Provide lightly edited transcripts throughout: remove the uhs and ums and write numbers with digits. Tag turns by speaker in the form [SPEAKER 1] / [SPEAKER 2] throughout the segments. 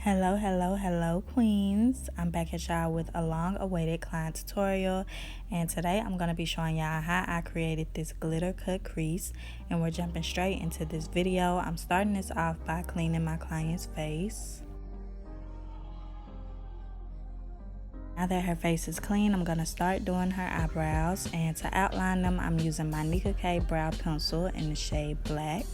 [SPEAKER 1] Hello queens. I'm back at y'all with a long awaited client tutorial, and today I'm going to be showing y'all how I created this glitter cut crease, and we're jumping straight into this video. I'm starting this off by cleaning my client's face. Now that her face is clean, I'm going to start doing her eyebrows, and to outline them I'm using my Nicka K brow pencil in the shade Black.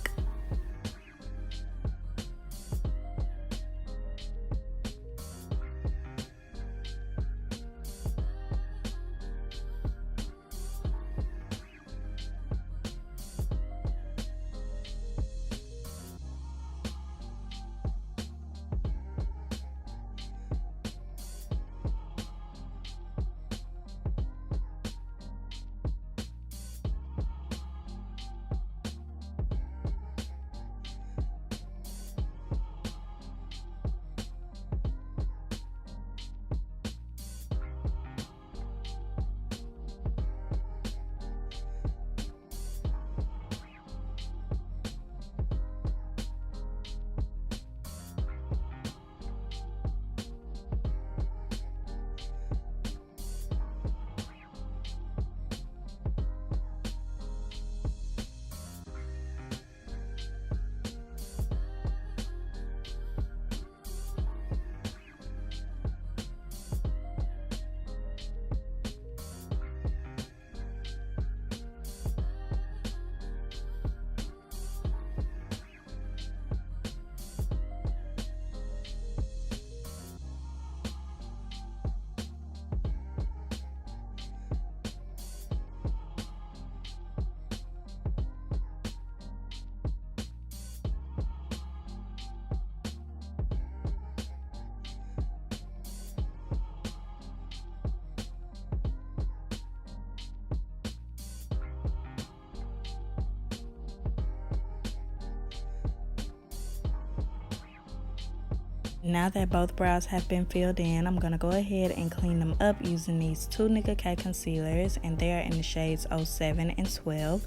[SPEAKER 1] Now that both brows have been filled in, I'm going to go ahead and clean them up using these two Nicka K concealers, and they're in the shades 07 and 12.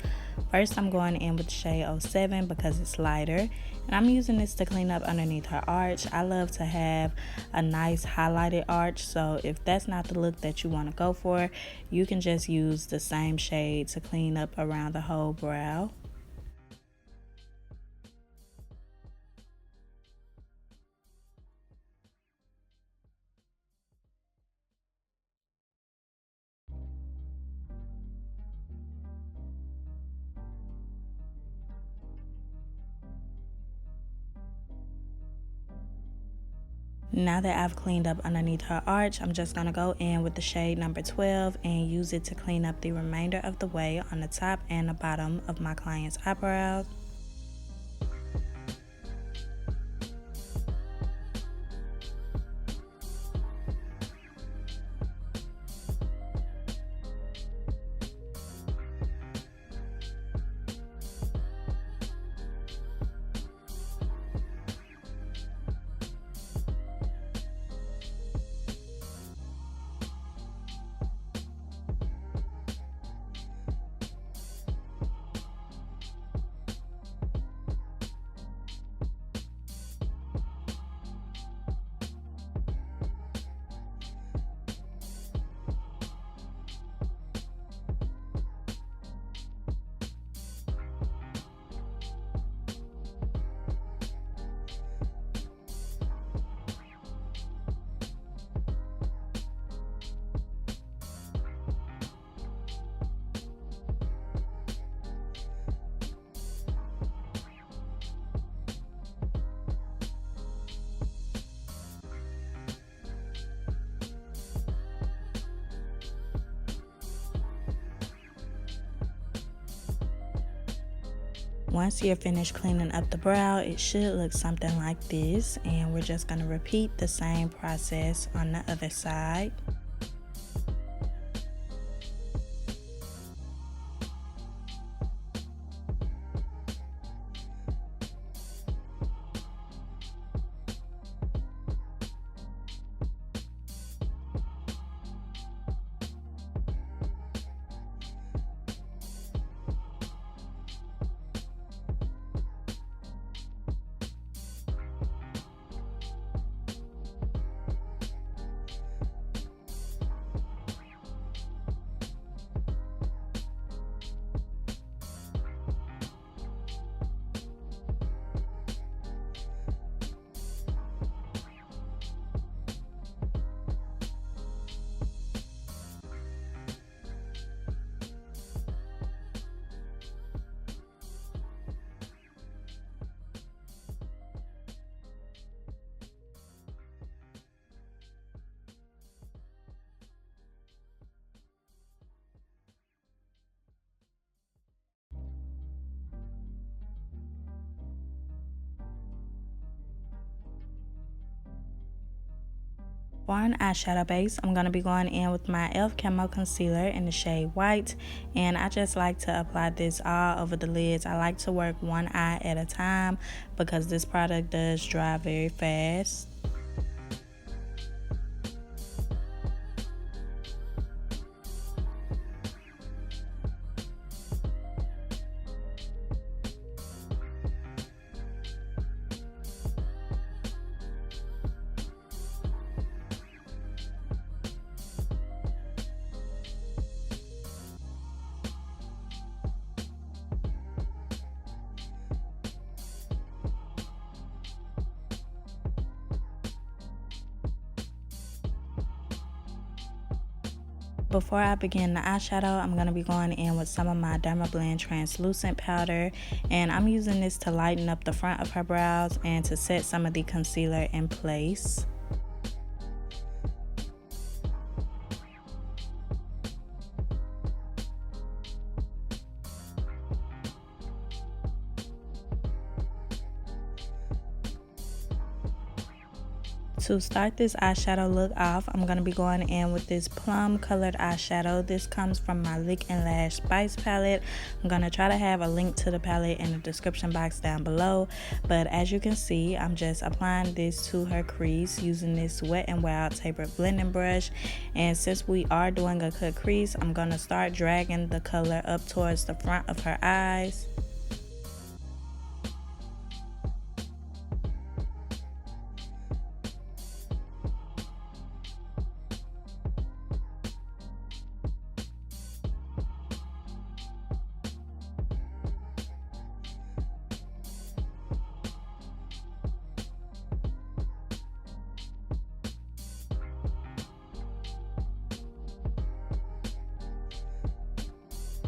[SPEAKER 1] First I'm going in with the shade 07 because it's lighter, and I'm using this to clean up underneath her arch. I love to have a nice highlighted arch, so if that's not the look that you want to go for, you can just use the same shade to clean up around the whole brow. Now that I've cleaned up underneath her arch, I'm just going to go in with the shade number 12 and use it to clean up the remainder of the way on the top and the bottom of my client's eyebrows. Once you're finished cleaning up the brow, it should look something like this, and we're just going to repeat the same process on the other side. For an eyeshadow base, I'm going to be going in with my e.l.f. Camo Concealer in the shade White. And I just like to apply this all over the lids. I like to work one eye at a time because this product does dry very fast. Before I begin the eyeshadow, I'm going to be going in with some of my Dermablend Translucent powder, and I'm using this to lighten up the front of her brows and to set some of the concealer in place. To start this eyeshadow look off, I'm going to be going in with this plum colored eyeshadow. This comes from my Lick and Lash Spice palette. I'm going to try to have a link to the palette in the description box down below. But as you can see, I'm just applying this to her crease using this Wet n Wild tapered blending brush. And since we are doing a cut crease, I'm going to start dragging the color up towards the front of her eyes.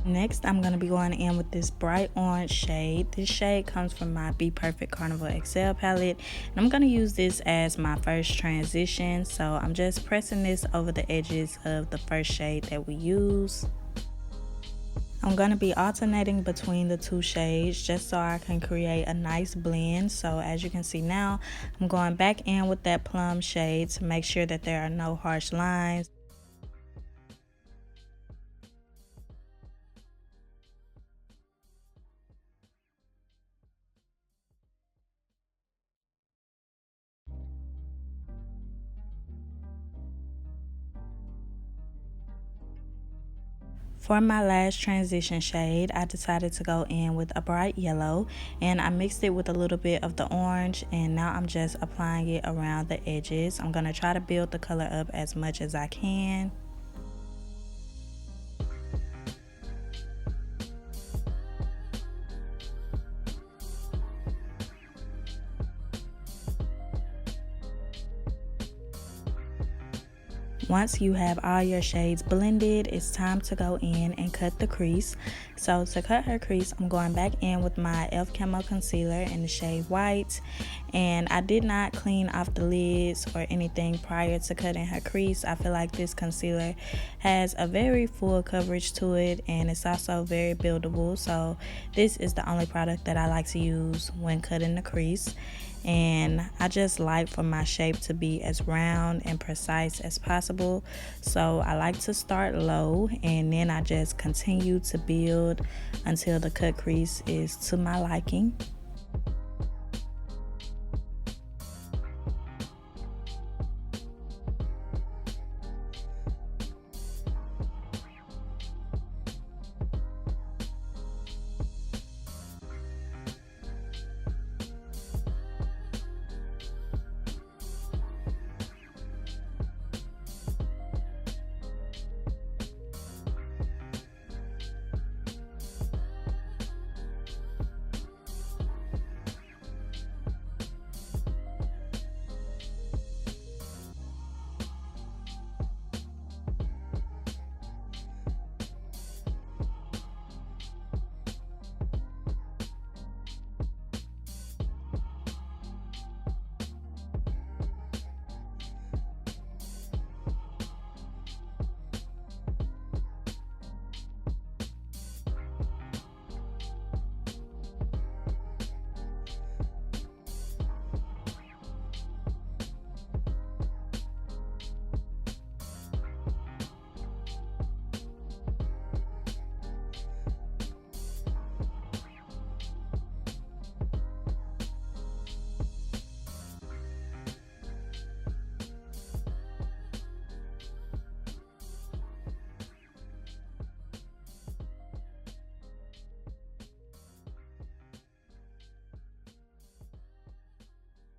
[SPEAKER 1] Next, I'm going to be going in with this bright orange shade. This shade comes from my Bperfect Carnival XL palette. And I'm going to use this as my first transition. So I'm just pressing this over the edges of the first shade that we use. I'm going to be alternating between the two shades just so I can create a nice blend. So as you can see now, I'm going back in with that plum shade to make sure that there are no harsh lines. For my last transition shade, I decided to go in with a bright yellow, and I mixed it with a little bit of the orange, and now I'm just applying it around the edges. I'm going to try to build the color up as much as I can. Once you have all your shades blended, it's time to go in and cut the crease. So to cut her crease, I'm going back in with my e.l.f. Camo Concealer in the shade White. And I did not clean off the lids or anything prior to cutting her crease. I feel like this concealer has a very full coverage to it, and it's also very buildable. So this is the only product that I like to use when cutting the crease. And I just like for my shape to be as round and precise as possible. So I like to start low, and then I just continue to build until the cut crease is to my liking.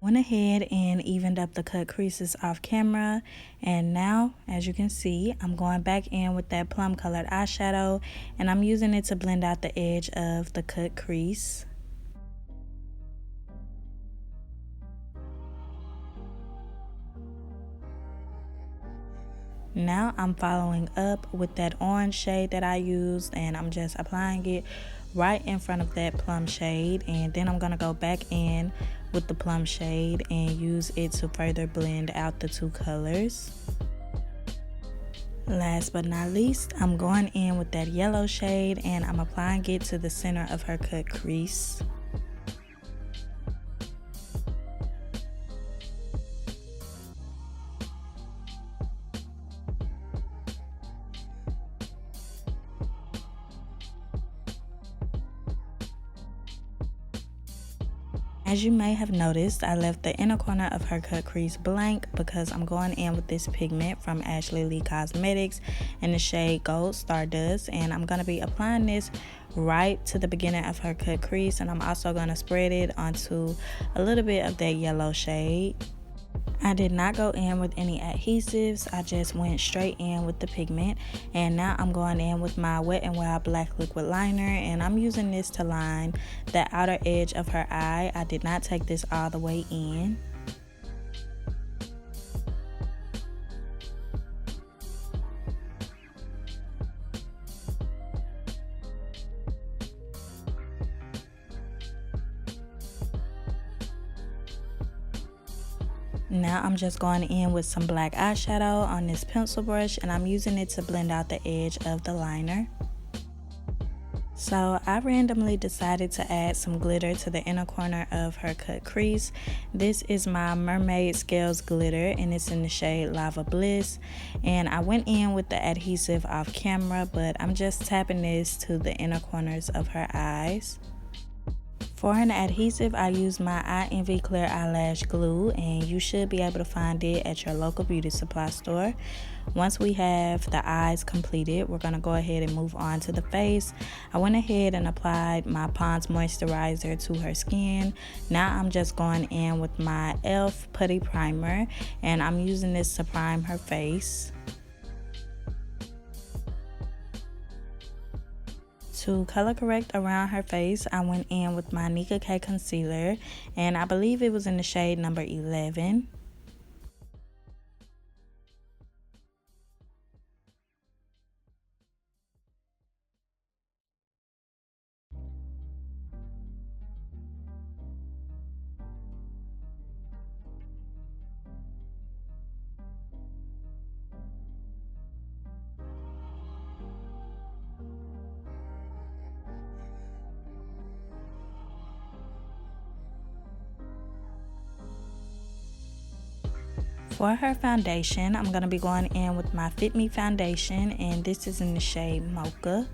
[SPEAKER 1] Went ahead and evened up the cut creases off camera, and now as you can see, I'm going back in with that plum colored eyeshadow, and I'm using it to blend out the edge of the cut crease. Now I'm following up with that orange shade that I used, and I'm just applying it right in front of that plum shade, and then I'm gonna go back in with the plum shade and use it to further blend out the two colors. Last but not least, I'm going in with that yellow shade, and I'm applying it to the center of her cut crease. As you may have noticed, I left the inner corner of her cut crease blank because I'm going in with this pigment from AshleyLeeCosmetics in the shade Gold Stardust, and I'm going to be applying this right to the beginning of her cut crease, and I'm also going to spread it onto a little bit of that yellow shade. I did not go in with any adhesives, I just went straight in with the pigment, and now I'm going in with my Wet n Wild black liquid liner, and I'm using this to line the outer edge of her eye. I did not take this all the way in. Now I'm just going in with some black eyeshadow on this pencil brush, and I'm using it to blend out the edge of the liner. So I randomly decided to add some glitter to the inner corner of her cut crease. This is my Mermaid Scales glitter, and it's in the shade Lava Bliss. And I went in with the adhesive off camera, but I'm just tapping this to the inner corners of her eyes. For an adhesive, I used my Eye Envy Clear Eyelash Glue, and you should be able to find it at your local beauty supply store. Once we have the eyes completed, we're going to go ahead and move on to the face. I went ahead and applied my Pond's moisturizer to her skin. Now I'm just going in with my e.l.f. Putty primer, and I'm using this to prime her face. To color correct around her face, I went in with my Nicka K concealer, and I believe it was in the shade number 11. For her foundation, I'm going to be going in with my FitMe foundation, and this is in the shade Mocha.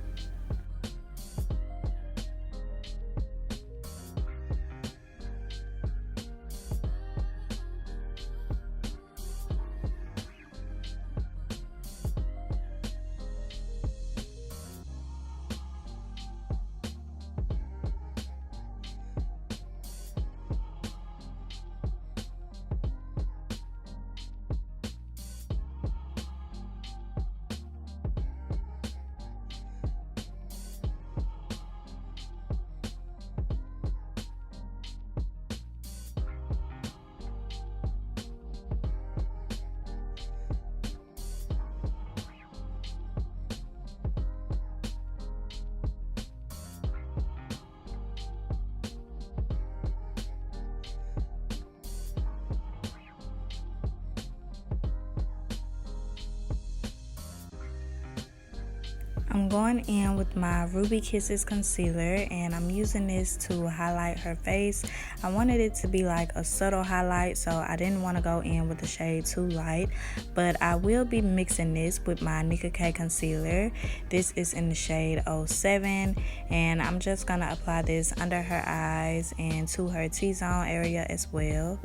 [SPEAKER 1] I'm going in with my Ruby Kisses concealer, and I'm using this to highlight her face. I wanted it to be like a subtle highlight, so I didn't want to go in with the shade too light, but I will be mixing this with my Nicka K concealer. This is in the shade 07, and I'm just going to apply this under her eyes and to her T-zone area as well.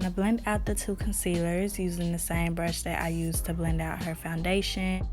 [SPEAKER 1] to blend out the two concealers using the same brush that I used to blend out her foundation.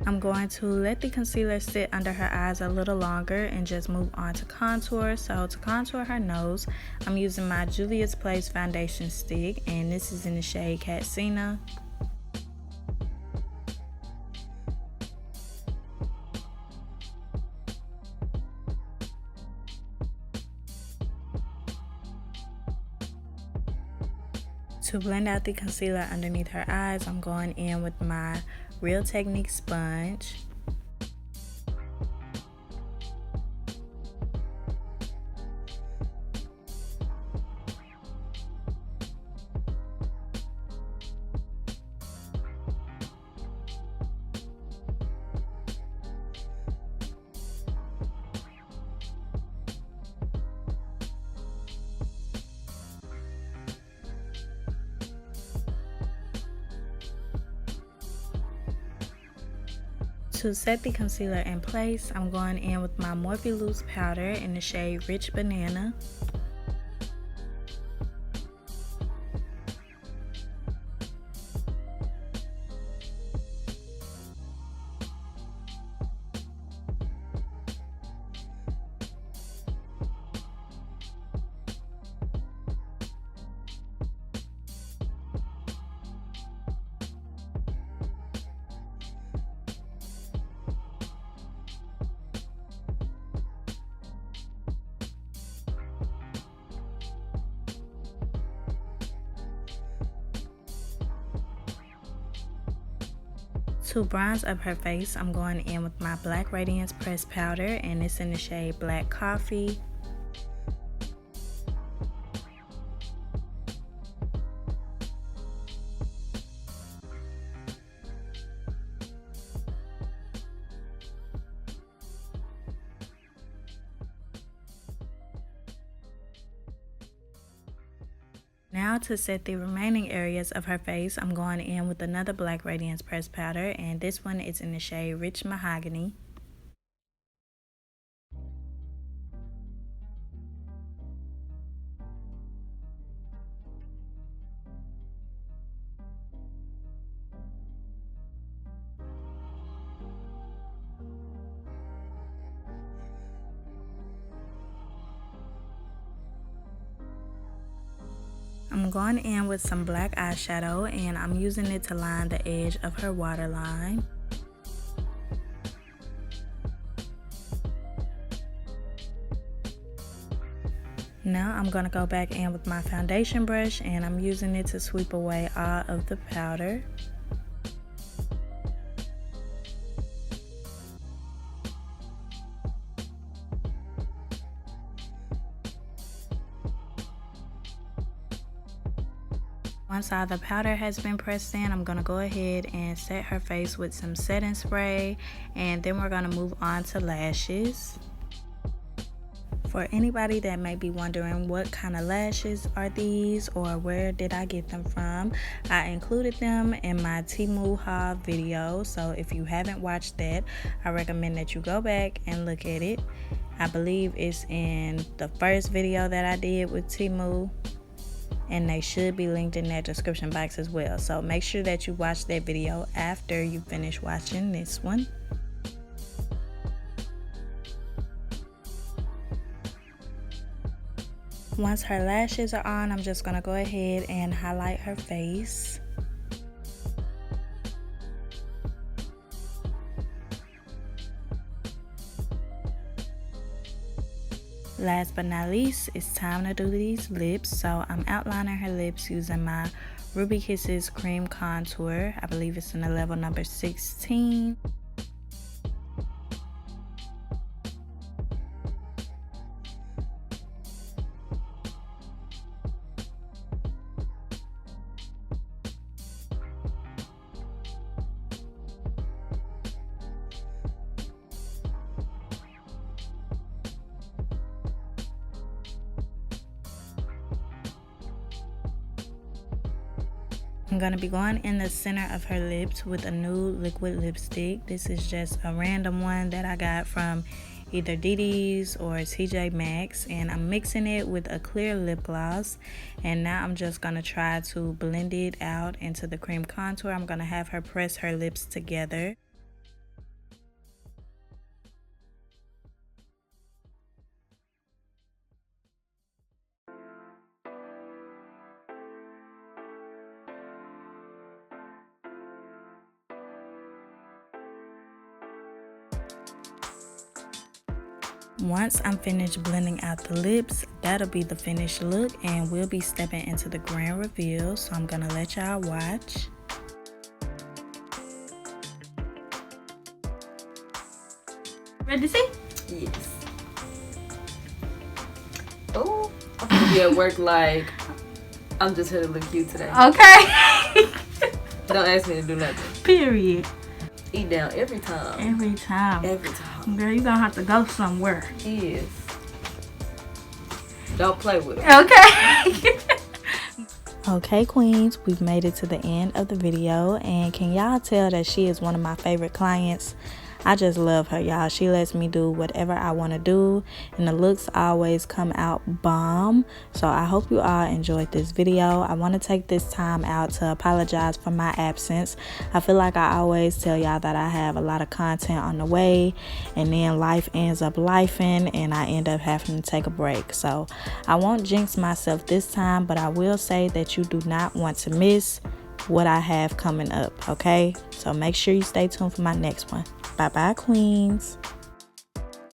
[SPEAKER 1] I'm going to let the concealer sit under her eyes a little longer and just move on to contour. So to contour her nose, I'm using my Juvia's Place foundation stick, and this is in the shade Katsina. To blend out the concealer underneath her eyes, I'm going in with my Real Technique sponge. To set the concealer in place, I'm going in with my Morphe loose powder in the shade Rich Banana. To bronze up her face, I'm going in with my Black Radiance pressed powder, and it's in the shade Black Coffee. Now to set the remaining areas of her face, I'm going in with another Black Radiance pressed powder, and this one is in the shade Rich Mahogany. I'm going in with some black eyeshadow, and I'm using it to line the edge of her waterline. Now I'm going to go back in with my foundation brush, and I'm using it to sweep away all of the powder. Once all the powder has been pressed in, I'm going to go ahead and set her face with some setting spray, and then we're going to move on to lashes. For anybody that may be wondering what kind of lashes are these or where did I get them from, I included them in my Temu haul video, so if you haven't watched that, I recommend that you go back and look at it. I believe it's in the first video that I did with Temu. and they should be linked in that description box as well. So make sure that you watch that video after you finish watching this one. Once her lashes are on, I'm just going to go ahead and highlight her face. Last but not least, it's time to do these lips. So I'm outlining her lips using my Ruby Kisses Cream Contour. I believe it's in the level number 16. I'm going to be going in the center of her lips with a new liquid lipstick. This is just a random one that I got from either DD's or TJ Maxx, and I'm mixing it with a clear lip gloss. And now I'm just going to try to blend it out into the cream contour. I'm going to have her press her lips together. Once I'm finished blending out the lips, that'll be the finished look, and we'll be stepping into the grand reveal. So I'm gonna let y'all watch. Ready to see?
[SPEAKER 2] Yes. Oh, I'm gonna be at work like I'm just here to look cute today.
[SPEAKER 1] Okay.
[SPEAKER 2] Don't ask me to do nothing.
[SPEAKER 1] Period.
[SPEAKER 2] Eat down every time.
[SPEAKER 1] Every time.
[SPEAKER 2] Every time.
[SPEAKER 1] Girl, you gonna have to go somewhere.
[SPEAKER 2] Yes. Don't play with it.
[SPEAKER 1] Okay. Okay, queens, we've made it to the end of the video, and can y'all tell that she is one of my favorite clients? I just love her, y'all. She lets me do whatever I want to do, and the looks always come out bomb. So I hope you all enjoyed this video. I want to take this time out to apologize for my absence. I feel like I always tell y'all that I have a lot of content on the way, and then life ends up lifing, and I end up having to take a break. So I won't jinx myself this time, but I will say that you do not want to miss what I have coming up, okay? So make sure you stay tuned for my next one. Bye bye, queens.